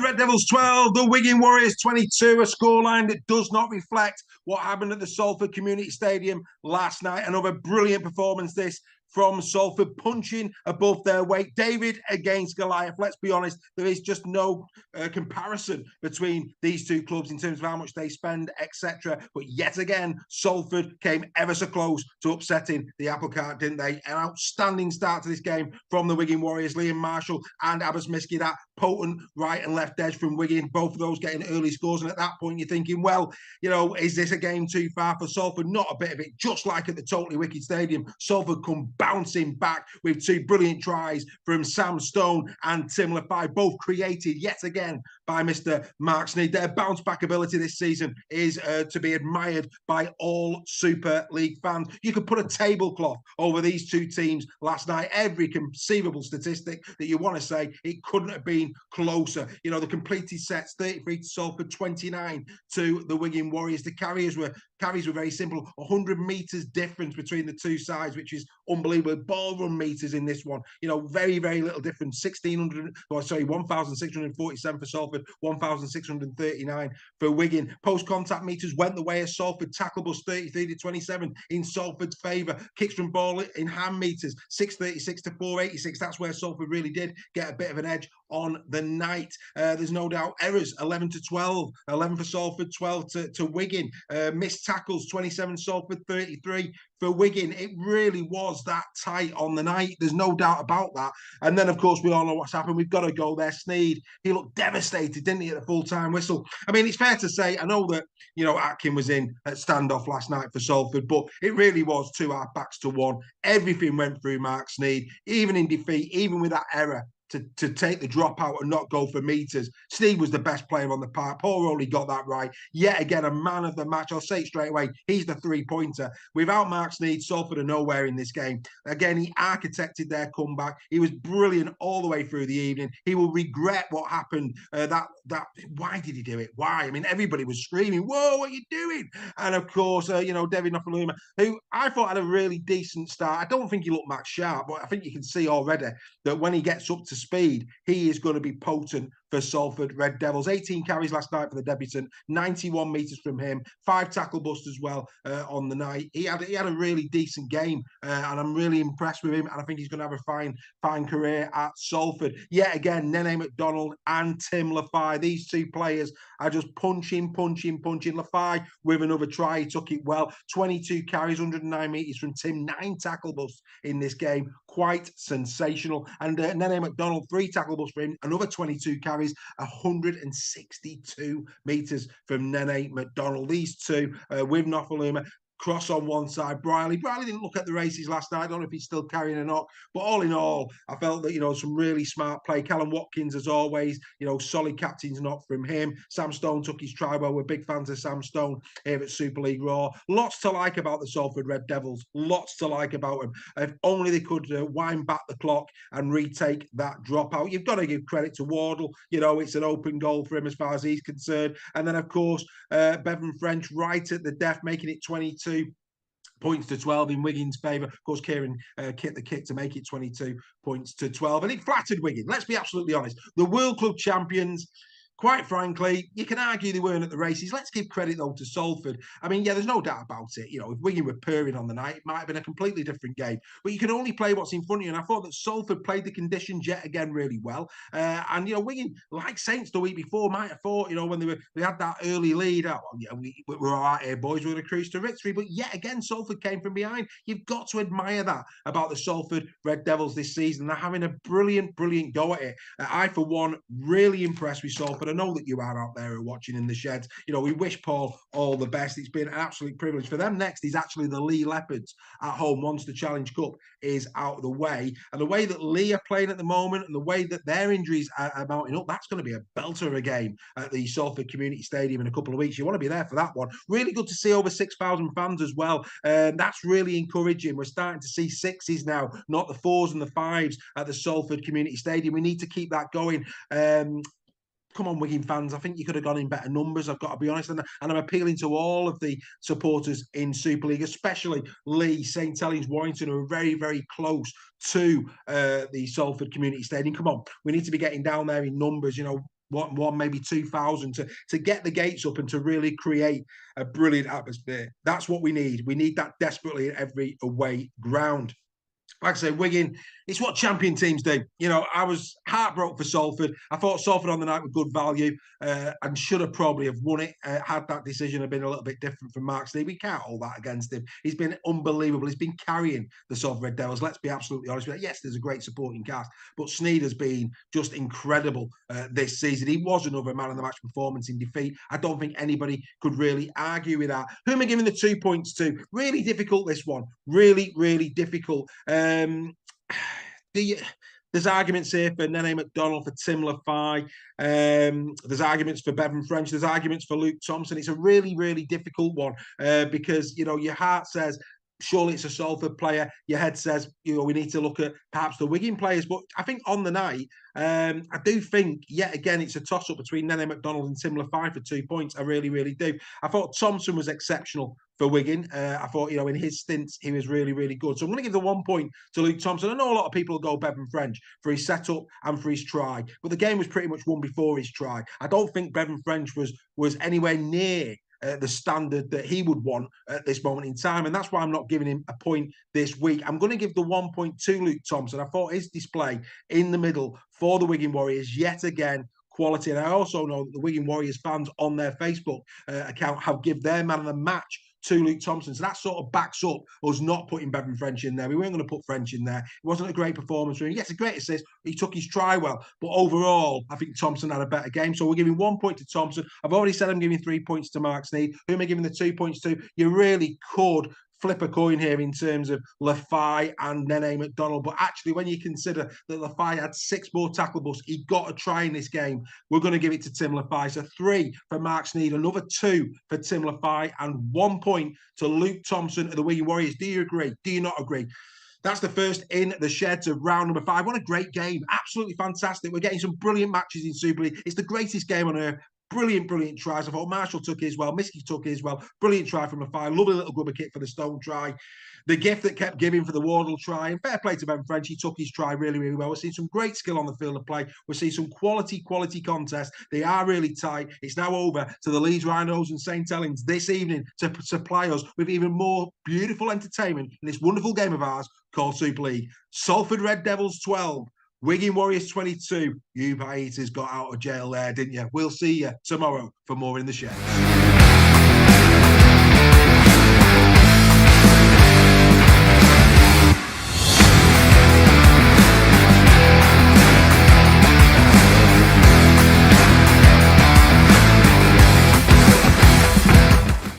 Red Devils 12, the Wigan Warriors 22, a scoreline that does not reflect what happened at the Salford Community Stadium last night. Another brilliant performance this from Salford, punching above their weight. David against Goliath. Let's be honest, there is just no comparison between these two clubs in terms of how much they spend, etc. But yet again, Salford came ever so close to upsetting the apple cart, didn't they? An outstanding start to this game from the Wigan Warriors. Liam Marshall and Abbas Miski, that potent right and left edge from Wigan, both of those getting early scores. And at that point, you're thinking, well, you know, is this a game too far for Salford? Not a bit of it. Just like at the Totally Wicked Stadium, Salford come bouncing back with two brilliant tries from Sam Stone and Tim Lafai, both created yet again by Mr. Mark Sneed. Their bounce back ability this season is to be admired by all Super League fans. You could put a tablecloth over these two teams last night. Every conceivable statistic that you want to say, it couldn't have been closer. You know, the completed sets, 33 to Salford, 29 to the Wigan Warriors. The carries were very simple. 100 metres difference between the two sides, which is unbelievable. Ball run meters in this one, you know, very little difference. 1,647 for Salford, 1,639 for Wigan. Post contact meters went the way of Salford. Tackle bus 33 to 27 in Salford's favour. Kicks from ball in hand meters 636 to 486. That's where Salford really did get a bit of an edge on the night. There's no doubt. Errors 11 to 12, 11 for Salford, 12 to Wigan. Missed tackles 27 Salford, 33 for Wigan. It really was that tight on the night. There's no doubt about that. And then, of course, we all know what's happened. We've got to go there. Sneed, he looked devastated, didn't he, at the full-time whistle? I mean, it's fair to say, I know that, you know, Atkin was in at standoff last night for Salford, but it really was two half-backs to one. Everything went through Mark Sneed, even in defeat, even with that error. To take the drop out and not go for meters. Steve was the best player on the park. Paul Rowley got that right. Yet again, a man of the match. I'll say it straight away. He's the three-pointer. Without Mark Sneed, Salford are nowhere in this game. Again, he architected their comeback. He was brilliant all the way through the evening. He will regret what happened. Why did he do it? Why? I mean, everybody was screaming, "Whoa, what are you doing?" And of course, you know, David Nofaluma, who I thought had a really decent start. I don't think he looked max sharp, but I think you can see already that when he gets up to speed, he is going to be potent for Salford Red Devils. 18 carries last night for the debutant, 91 metres from him, 5 tackle busts as well on the night. He had a really decent game, and I'm really impressed with him, and I think he's going to have a fine career at Salford. Yet again, Nene McDonald and Tim Lafai, these two players are just punching. Lafai with another try, he took it well. 22 carries, 109 metres from Tim, 9 tackle busts in this game. Quite sensational. And Nene McDonald, 3 tackle busts for him, another 22 carries, 162 metres from Nene McDonald. These two with Nofaluma. Cross on one side, Briley didn't look at the races last night. I don't know if he's still carrying a knock, but all in all, I felt that, you know, some really smart play. Callum Watkins, as always, you know, solid captain's knock from him. Sam Stone took his try well. We're big fans of Sam Stone here at Super League Raw. Lots to like about the Salford Red Devils. Lots to like about them. If only they could wind back the clock and retake that dropout. You've got to give credit to Wardle. You know, it's an open goal for him as far as he's concerned. And then, of course, Bevan French right at the death, making it 22 points to 12 in Wigan's favour. Of course, Kieran kicked the kick to make it 22 points to 12. And it flattered Wigan. Let's be absolutely honest. The World Club champions, quite frankly, you can argue they weren't at the races. Let's give credit, though, to Salford. I mean, yeah, there's no doubt about it. You know, if Wigan were purring on the night, it might have been a completely different game. But you can only play what's in front of you. And I thought that Salford played the conditions yet again really well. And, you know, Wigan, like Saints the week before, might have thought, you know, when they had that early lead, oh, well, yeah, we're all right here, boys, we're going to cruise to victory. But yet again, Salford came from behind. You've got to admire that about the Salford Red Devils this season. They're having a brilliant go at it. I, for one, really impressed with Salford. I know that you are out there who are watching in the sheds. You know, we wish Paul all the best. It's been an absolute privilege. For them next is actually the Lee Leopards at home once the Challenge Cup is out of the way. And the way that Lee are playing at the moment and the way that their injuries are mounting up, that's going to be a belter of a game at the Salford Community Stadium in a couple of weeks. You want to be there for that one. Really good to see over 6,000 fans as well. That's really encouraging. We're starting to see 6s now, not the 4s and the 5s at the Salford Community Stadium. We need to keep that going. Come on, Wigan fans, I think you could have gone in better numbers, I've got to be honest. And I'm appealing to all of the supporters in Super League, especially Lee, St Helens, Warrington, who are very close to the Salford Community Stadium. Come on, we need to be getting down there in numbers. You know, maybe 2,000 to get the gates up and to really create a brilliant atmosphere. That's what we need. We need that desperately at every away ground. Like I say, Wigan, it's what champion teams do. You know, I was heartbroken for Salford. I thought Salford on the night were good value and should have probably have won it had that decision have been a little bit different from Mark Sneyd. We can't hold that against him. He's been unbelievable. He's been carrying the Salford Red Devils. Let's be absolutely honest with that. Yes, there's a great supporting cast, but Sneyd has been just incredible this season. He was another man of the match performance in defeat. I don't think anybody could really argue with that. Who am I giving the 2 points to? Really difficult, this one. Really, really difficult. There's arguments here for Nene McDonald, for Tim Lafai. There's arguments for Bevan French. There's arguments for Luke Thompson. It's a really, really difficult one because, you know, your heart says, surely it's a Salford player. Your head says, you know, we need to look at perhaps the Wigan players. But I think on the night, I do think, yet again, it's a toss-up between Nene McDonald and Tim Lafai for 2 points. I really, really do. I thought Thompson was exceptional for Wigan. I thought, you know, in his stints, he was really, really good. So I'm going to give the 1 point to Luke Thompson. I know a lot of people will go Bevan French for his setup and for his try, but the game was pretty much won before his try. I don't think Bevan French was anywhere near the standard that he would want at this moment in time. And that's why I'm not giving him a point this week. I'm going to give the 1 point to Luke Thompson. I thought his display in the middle for the Wigan Warriors, yet again, quality. And I also know that the Wigan Warriors fans on their Facebook account have given their man of the match to Luke Thompson. So that sort of backs up us not putting Bevan French in there. We weren't going to put French in there. It wasn't a great performance for him. Yes, a great assist. He took his try well. But overall, I think Thompson had a better game. So we're giving 1 point to Thompson. I've already said I'm giving 3 points to Mark Sneyd. Who am I giving the 2 points to? You really could flip a coin here in terms of Lafai and Nene McDonald. But actually, when you consider that Lafai had 6 more tackle busts, he got a try in this game. We're going to give it to Tim Lafai. So 3 for Mark Sneyd, another 2 for Tim Lafai, and 1 point to Luke Thompson of the Wigan Warriors. Do you agree? Do you not agree? That's the first in the sheds of round number 5. What a great game. Absolutely fantastic. We're getting some brilliant matches in Super League. It's the greatest game on earth. Brilliant, brilliant tries. I thought Marshall took his well. Miskey took his well. Brilliant try from Lafai. Lovely little grubber kick for the Stone try. The gift that kept giving for the Wardle try. And fair play to Ben French. He took his try really, really well. We're seeing some great skill on the field of play. We're seeing some quality contests. They are really tight. It's now over to the Leeds Rhinos and St. Helens this evening to supply us with even more beautiful entertainment in this wonderful game of ours called Super League. Salford Red Devils 12. Wigan Warriors 22. You Eaters got out of jail there, didn't you? We'll see you tomorrow for more in the shed.